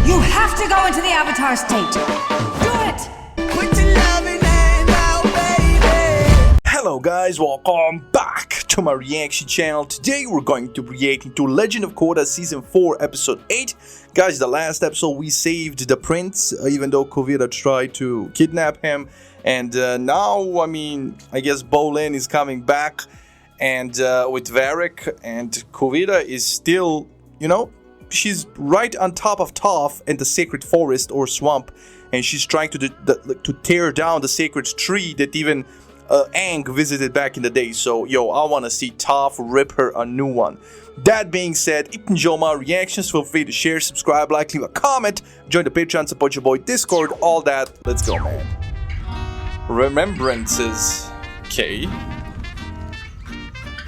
You have to go into the avatar state. Do it! Put your loving hand out, baby. Hello guys, welcome back to my reaction channel. Today we're going to be reacting to Legend of Korra Season 4 Episode 8. Guys, the last episode we saved the prince, even though Kuvira tried to kidnap him. And now, I guess Bolin is coming back and with Varric, and Kuvira is still, she's right on top of Toph in the sacred forest or swamp, and she's trying to tear down the sacred tree that even Aang visited back in the day. So, I want to see Toph rip her a new one. That being said, if you enjoy my reactions, feel free to share, subscribe, like, leave a comment, join the Patreon, support your boy Discord, all that. Let's go, man. Remembrances. Okay.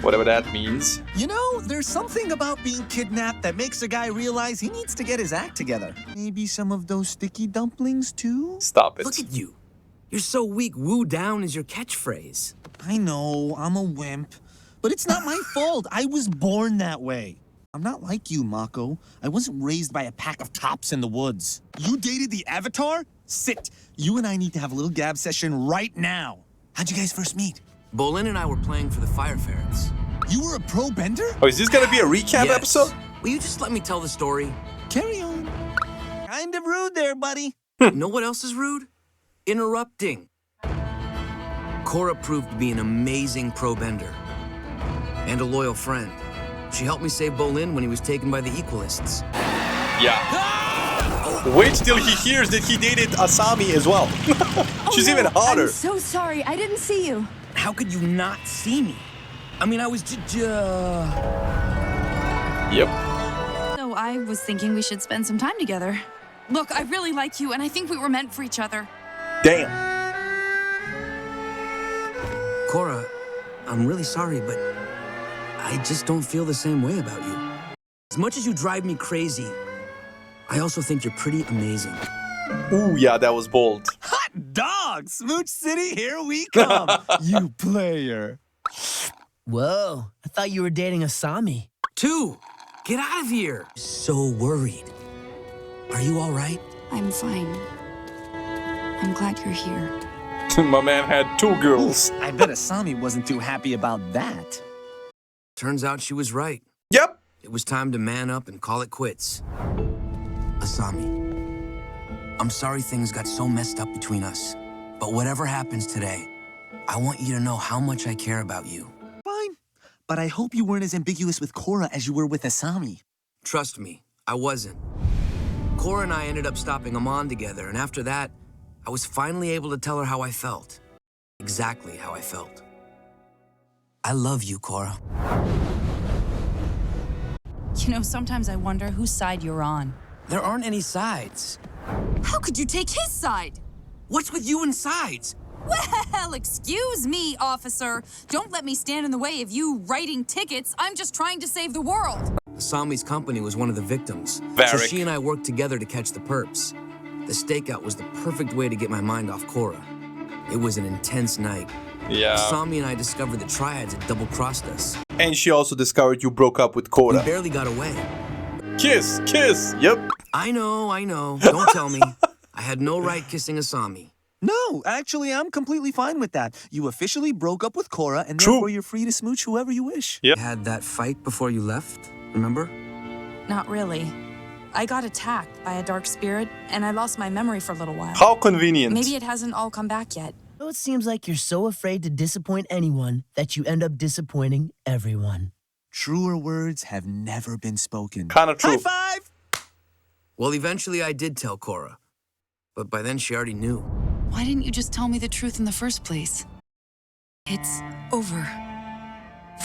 Whatever that means. You know, there's something about being kidnapped that makes a guy realize he needs to get his act together. Maybe some of those sticky dumplings, too? Stop it. Look at you. You're so weak, woo down is your catchphrase. I know, I'm a wimp. But it's not my fault. I was born that way. I'm not like you, Mako. I wasn't raised by a pack of tops in the woods. You dated the Avatar? Sit. You and I need to have a little gab session right now. How'd you guys first meet? Bolin and I were playing for the Fire Ferrets. You were a pro bender? Oh, is this gonna be a recap Yes. episode? Will you just let me tell the story? Carry on. Kind of rude there, buddy. You know what else is rude? Interrupting. Korra proved to be an amazing pro bender and a loyal friend. She helped me save Bolin when he was taken by the Equalists. Yeah. Wait till he hears that he dated Asami as well. She's even hotter. I'm so sorry. I didn't see you. How could you not see me? I was Yep. So I was thinking we should spend some time together. Look, I really like you, and I think we were meant for each other. Damn. Korra, I'm really sorry, but I just don't feel the same way about you. As much as you drive me crazy, I also think you're pretty amazing. Ooh, yeah, that was bold. Hot dog! Smooch City, here we come. You player. Whoa, I thought you were dating Asami. Two, get out of here. So worried. Are you all right? I'm fine. I'm glad you're here. My man had two girls. I bet Asami wasn't too happy about that. Turns out she was right. Yep. It was time to man up and call it quits. Asami, I'm sorry things got so messed up between us, but whatever happens today, I want you to know how much I care about you. Fine. But I hope you weren't as ambiguous with Korra as you were with Asami. Trust me, I wasn't. Korra and I ended up stopping Amon together, and after that, I was finally able to tell her how I felt. Exactly how I felt. I love you, Korra. Sometimes I wonder whose side you're on. There aren't any sides. How could you take his side? What's with you and sides? Well, excuse me, officer. Don't let me stand in the way of you writing tickets. I'm just trying to save the world. Asami's company was one of the victims. So Varric. she and I worked together to catch the perps. The stakeout was the perfect way to get my mind off Korra. It was an intense night. Yeah. Asami and I discovered the Triads had double-crossed us. And she also discovered you broke up with We Korra. barely got away. Kiss, kiss. Yep. I know. Don't tell me. I had no right kissing Asami. No, actually, I'm completely fine with that. You officially broke up with Korra, and True. therefore you're free to smooch whoever you wish. Yep. We had that fight before you left, remember? Not really. I got attacked by a dark spirit, and I lost my memory for a little while. How convenient. Maybe it hasn't all come back yet. So it seems like you're so afraid to disappoint anyone that you end up disappointing everyone. Truer words have never been spoken. Kind of true. High five! Well, eventually I did tell Korra. But by then she already knew. Why didn't you just tell me the truth in the first place? It's over.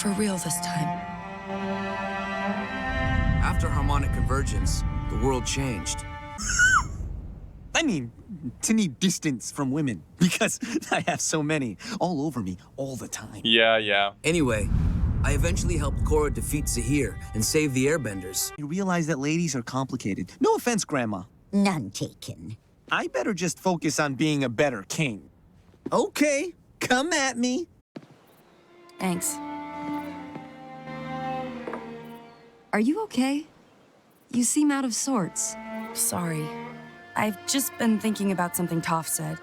For real this time. After harmonic convergence, the world changed. I mean, to need distance from women, because I have so many all over me all the time. Yeah. Anyway, I eventually helped Korra defeat Zahir and save the Airbenders. You realize that ladies are complicated. No offense, Grandma. None taken. I better just focus on being a better king. Okay, come at me. Thanks. Are you okay? You seem out of sorts. Sorry. I've just been thinking about something Toph said.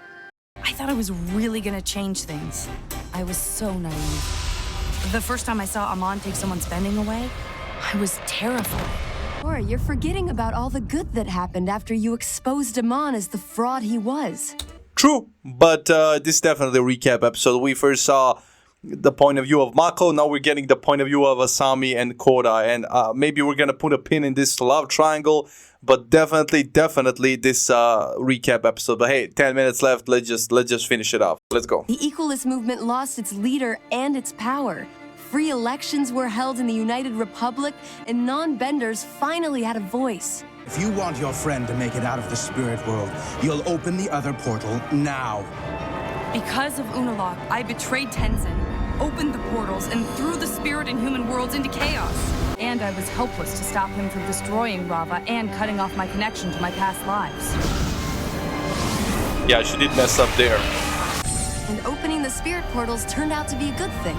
I thought I was really gonna change things. I was so naive. The first time I saw Amon take someone's bending away, I was terrified. Cora, you're forgetting about all the good that happened after you exposed Amon as the fraud he was. True, but this is definitely a recap episode. We first saw the point of view of Mako, now we're getting the point of view of Asami and Kora, and maybe we're gonna put a pin in this love triangle, but definitely this recap episode. But hey, 10 minutes left, let's just finish it off. Let's go. The Equalist movement lost its leader and its power. Free elections were held in the United Republic, and non-benders finally had a voice. If you want your friend to make it out of the spirit world, you'll open the other portal now. Because of Unalaq, I betrayed Tenzin, opened the portals, and threw the spirit and human worlds into chaos. And I was helpless to stop him from destroying Rava and cutting off my connection to my past lives. Yeah, she did mess up there. And opening the spirit portals turned out to be a good thing.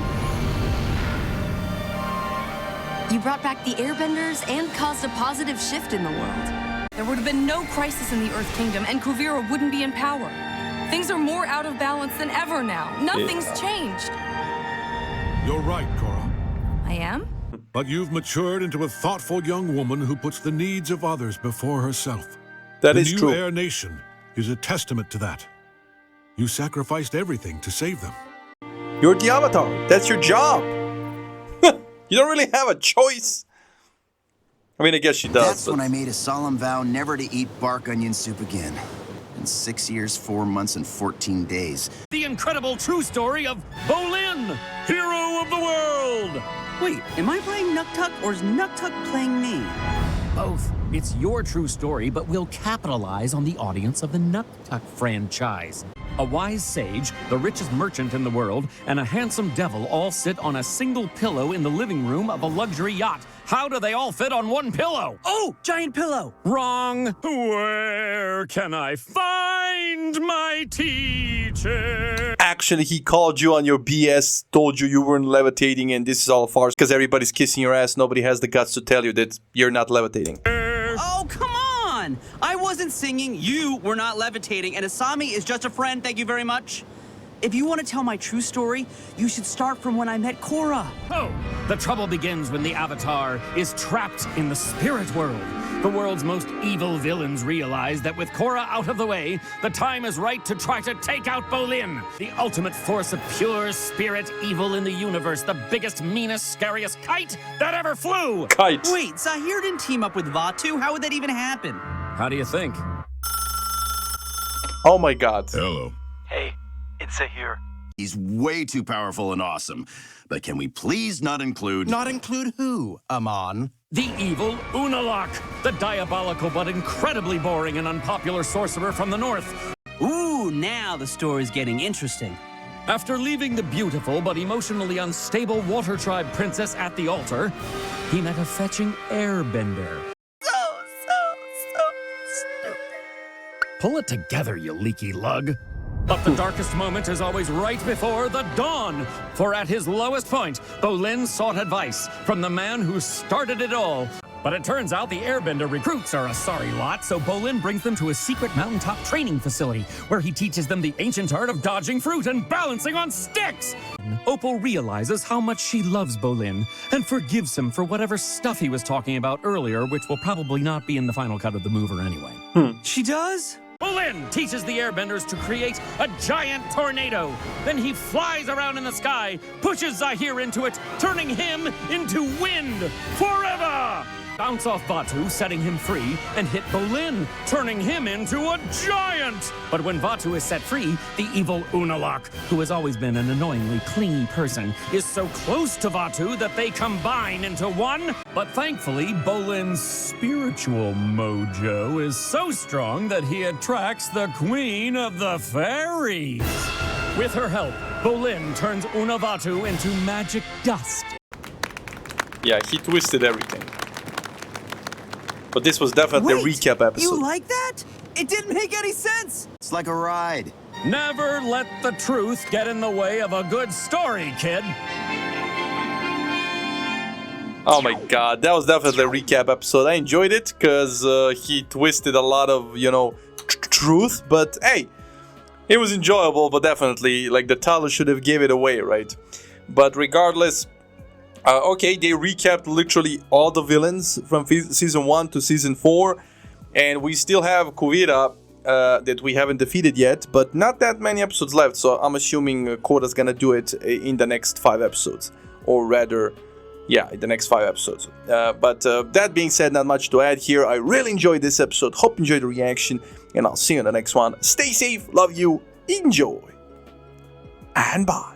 You brought back the airbenders and caused a positive shift in the world. There would have been no crisis in the Earth Kingdom, and Kuvira wouldn't be in power. Things are more out of balance than ever now. Nothing's changed. You're right, Cora. I am? But you've matured into a thoughtful young woman who puts the needs of others before herself. That is true. true. The new Air Nation is a testament to that. You sacrificed everything to save them. You're the Avatar. That's your job. You don't really have a choice. I mean, I guess she does. That's when I made a solemn vow never to eat bark onion soup again. In 6 years, 4 months, and 14 days. The incredible true story of Bolin, hero of the world! Wait, am I playing Nuktuk or is Nuktuk playing me? Both. It's your true story, but we'll capitalize on the audience of the Nuktuk franchise. A wise sage, the richest merchant in the world, and a handsome devil all sit on a single pillow in the living room of a luxury yacht. How do they all fit on one pillow? Oh, giant pillow! Wrong. Where can I find my teacher? Actually, he called you on your BS, told you weren't levitating, and this is all a farce because everybody's kissing your ass. Nobody has the guts to tell you that you're not levitating. Oh, come on! I wasn't singing, you were not levitating, and Asami is just a friend, thank you very much. If you want to tell my true story, you should start from when I met Cora. Oh, the trouble begins when the Avatar is trapped in the spirit world. The world's most evil villains realize that with Cora out of the way, the time is right to try to take out Bolin, the ultimate force of pure spirit evil in the universe, the biggest, meanest, scariest kite that ever flew! Kite. Wait, Zahir didn't team up with Vatu? How would that even happen? How do you think? Oh my god. Hello. Hey, it's Zahir. He's way too powerful and awesome. But can we please not include... Not include who, Amon? The evil Unalaq, the diabolical but incredibly boring and unpopular sorcerer from the north. Ooh, now the story's getting interesting. After leaving the beautiful but emotionally unstable Water Tribe princess at the altar, he met a fetching airbender. So stupid. Pull it together, you leaky lug. But the darkest moment is always right before the dawn. For at his lowest point, Bolin sought advice from the man who started it all. But it turns out the airbender recruits are a sorry lot, so Bolin brings them to a secret mountaintop training facility where he teaches them the ancient art of dodging fruit and balancing on sticks. Opal realizes how much she loves Bolin and forgives him for whatever stuff he was talking about earlier, which will probably not be in the final cut of the mover anyway. She does? Bolin teaches the airbenders to create a giant tornado. Then he flies around in the sky, pushes Zahir into it, turning him into wind forever! Bounce off Vatu, setting him free, and hit Bolin, turning him into a giant! But when Vatu is set free, the evil Unalaq, who has always been an annoyingly clingy person, is so close to Vatu that they combine into one. But thankfully, Bolin's spiritual mojo is so strong that he attracts the Queen of the Fairies. With her help, Bolin turns Unavatu into magic dust. Yeah, he twisted everything. But this was definitely a recap episode. You like that? It didn't make any sense. It's like a ride. Never let the truth get in the way of a good story, kid. Oh my god, that was definitely a recap episode. I enjoyed it because he twisted a lot of, you know, truth. But hey, it was enjoyable, but definitely, like, the title should have gave it away, right? But regardless, okay, they recapped literally all the villains from season 1 to season 4. And we still have Kuvira that we haven't defeated yet, but not that many episodes left. So I'm assuming Koda's gonna do it in the next 5 episodes. Or rather, yeah, in the next 5 episodes. But that being said, not much to add here. I really enjoyed this episode. Hope you enjoyed the reaction. And I'll see you in the next one. Stay safe. Love you. Enjoy. And bye.